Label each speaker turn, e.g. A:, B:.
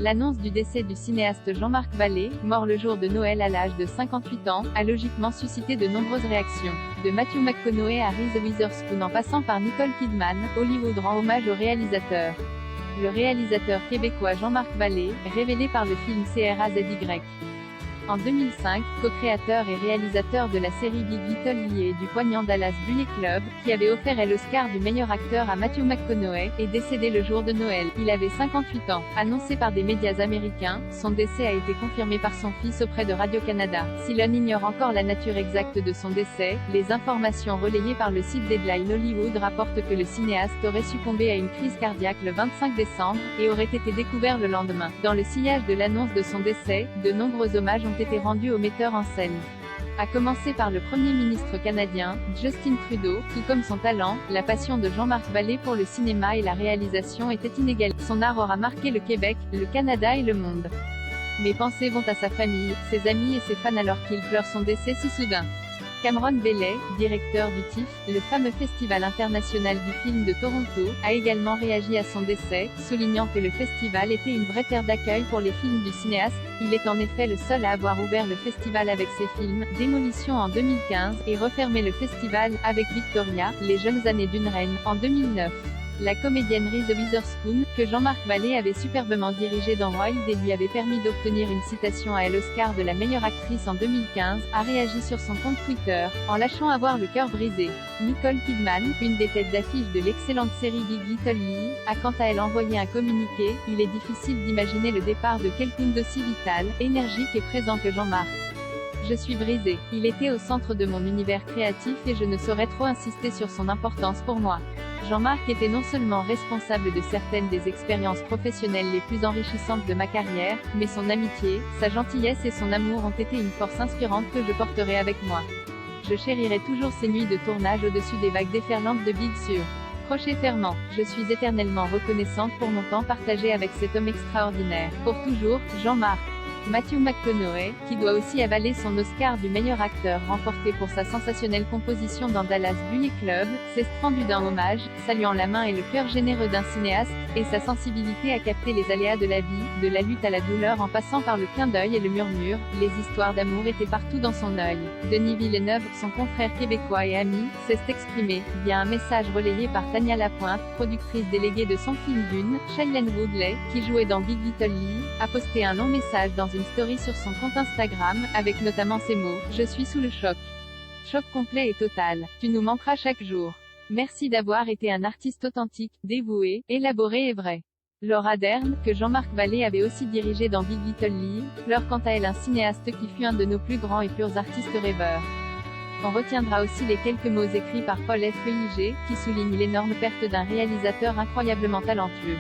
A: L'annonce du décès du cinéaste Jean-Marc Vallée, mort le jour de Noël à l'âge de 58 ans, a logiquement suscité de nombreuses réactions. De Matthew McConaughey à Reese Witherspoon en passant par Nicole Kidman, Hollywood rend hommage au réalisateur. Le réalisateur québécois Jean-Marc Vallée, révélé par le film CRAZY. En 2005, co-créateur et réalisateur de la série Big Little Lies et du poignant Dallas Buyers Club, qui avait offert l'Oscar du meilleur acteur à Matthew McConaughey, est décédé le jour de Noël. Il avait 58 ans. Annoncé par des médias américains, son décès a été confirmé par son fils auprès de Radio-Canada. Si l'on ignore encore la nature exacte de son décès, les informations relayées par le site Deadline Hollywood rapportent que le cinéaste aurait succombé à une crise cardiaque le 25 décembre, et aurait été découvert le lendemain. Dans le sillage de l'annonce de son décès, de nombreux hommages ont été rendus au metteur en scène. À commencer par le Premier ministre canadien, Justin Trudeau, tout comme son talent, la passion de Jean-Marc Vallée pour le cinéma et la réalisation était inégalée. Son art aura marqué le Québec, le Canada et le monde. Mes pensées vont à sa famille, ses amis et ses fans alors qu'il pleure son décès si soudain. Cameron Bailey, directeur du TIFF, le fameux Festival international du film de Toronto, a également réagi à son décès, soulignant que le festival était une vraie terre d'accueil pour les films du cinéaste. Il est en effet le seul à avoir ouvert le festival avec ses films, Démolition en 2015, et refermé le festival, avec Victoria, Les jeunes années d'une reine, en 2009. La comédienne Reese Witherspoon, que Jean-Marc Vallée avait superbement dirigée dans Royal et lui avait permis d'obtenir une citation à l'Oscar de la meilleure actrice en 2015, a réagi sur son compte Twitter, en lâchant avoir le cœur brisé. Nicole Kidman, une des têtes d'affiche de l'excellente série Big Little Lies, a quant à elle envoyé un communiqué. Il est difficile d'imaginer le départ de quelqu'un d'aussi vital, énergique et présent que Jean-Marc. Je suis brisée. Il était au centre de mon univers créatif et je ne saurais trop insister sur son importance pour moi. Jean-Marc était non seulement responsable de certaines des expériences professionnelles les plus enrichissantes de ma carrière, mais son amitié, sa gentillesse et son amour ont été une force inspirante que je porterai avec moi. Je chérirai toujours ces nuits de tournage au-dessus des vagues déferlantes de Big Sur. Crochet fermant. Je suis éternellement reconnaissante pour mon temps partagé avec cet homme extraordinaire. Pour toujours, Jean-Marc. Matthew McConaughey, qui doit aussi avaler son Oscar du meilleur acteur remporté pour sa sensationnelle composition dans Dallas Buyers Club, s'est fendu d'un hommage, saluant la main et le cœur généreux d'un cinéaste, et sa sensibilité à capter les aléas de la vie, de la lutte à la douleur en passant par le clin d'œil et le murmure. Les histoires d'amour étaient partout dans son œil. Denis Villeneuve, son confrère québécois et ami, s'est exprimé, via un message relayé par Tania Lapointe, productrice déléguée de son film Dune. Shailene Woodley, qui jouait dans Big Little Lies, a posté un long message dans une story sur son compte Instagram, avec notamment ces mots: « Je suis sous le choc. Choc complet et total. Tu nous manqueras chaque jour. Merci d'avoir été un artiste authentique, dévoué, élaboré et vrai. » Laura Dern, que Jean-Marc Vallée avait aussi dirigé dans Big Little Lies, pleure quant à elle un cinéaste qui fut un de nos plus grands et purs artistes rêveurs. On retiendra aussi les quelques mots écrits par Paul F. Liger, qui souligne l'énorme perte d'un réalisateur incroyablement talentueux.